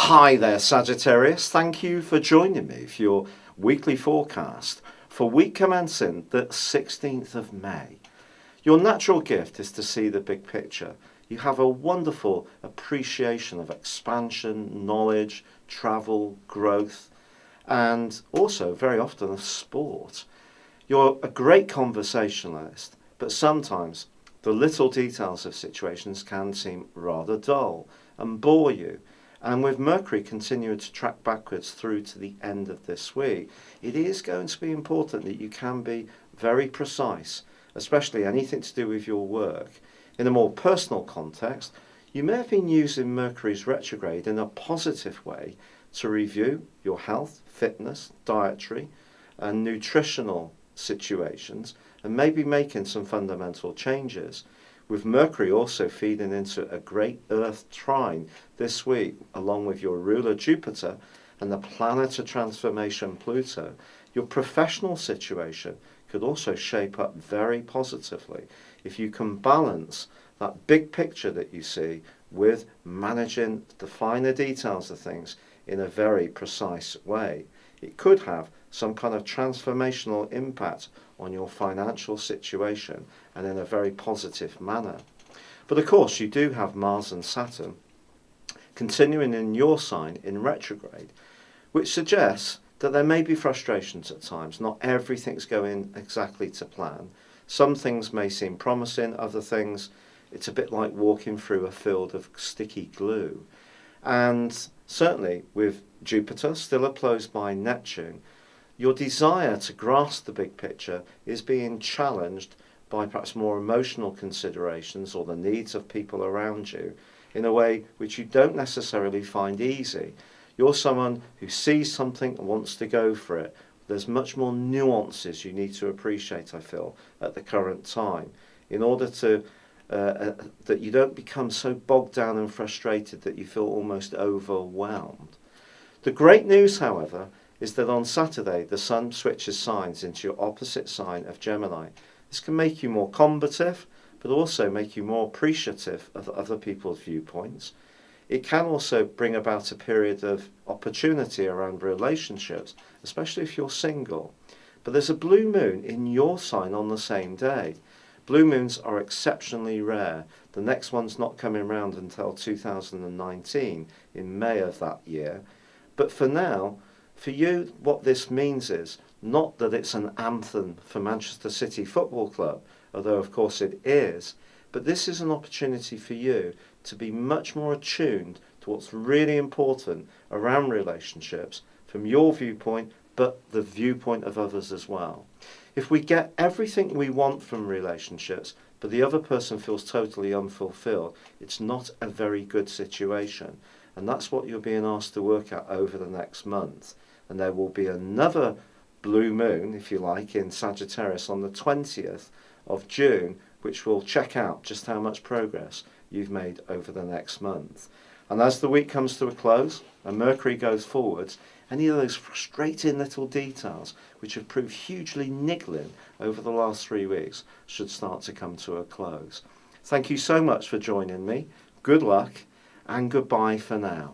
Hi there, Sagittarius. Thank you for joining me for your weekly forecast for week commencing the 16th of May. Your natural gift is to see the big picture. You have a wonderful appreciation of expansion, knowledge, travel, growth, and also very often of sport. You're a great conversationalist, but sometimes the little details of situations can seem rather dull and bore you. And with Mercury continuing to track backwards through to the end of this week, it is going to be important that you can be very precise, especially anything to do with your work. In a more personal context, you may have been using Mercury's retrograde in a positive way to review your health, fitness, dietary and nutritional situations, and maybe making some fundamental changes. With Mercury also feeding into a great Earth trine this week, along with your ruler Jupiter and the planet of transformation Pluto, your professional situation could also shape up very positively if you can balance that big picture that you see with managing the finer details of things in a very precise way. It could have some kind of transformational impact on your financial situation and in a very positive manner. But of course you do have Mars and Saturn continuing in your sign in retrograde, which suggests that there may be frustrations at times. Not everything's going exactly to plan. Some things may seem promising, other things it's a bit like walking through a field of sticky glue. And certainly with Jupiter still opposed by Neptune, your desire to grasp the big picture is being challenged by perhaps more emotional considerations or the needs of people around you in a way which you don't necessarily find easy. You're someone who sees something and wants to go for it. There's much more nuances you need to appreciate, I feel, at the current time in order to that you don't become so bogged down and frustrated that you feel almost overwhelmed. The great news, however, is that on Saturday the Sun switches signs into your opposite sign of Gemini. This can make you more combative, but also make you more appreciative of other people's viewpoints. It can also bring about a period of opportunity around relationships, especially if you're single. But there's a blue moon in your sign on the same day. Blue moons are exceptionally rare. The next one's not coming around until 2019, in May of that year. But for now, for you, what this means is not that it's an anthem for Manchester City Football Club, although of course it is, but this is an opportunity for you to be much more attuned to what's really important around relationships from your viewpoint, but the viewpoint of others as well. If we get everything we want from relationships, but the other person feels totally unfulfilled, it's not a very good situation. And that's what you're being asked to work out over the next month. And there will be another blue moon, if you like, in Sagittarius on the 20th of June, which will check out just how much progress you've made over the next month. And as the week comes to a close and Mercury goes forwards, any of those frustrating little details which have proved hugely niggling over the last 3 weeks should start to come to a close. Thank you so much for joining me. Good luck and goodbye for now.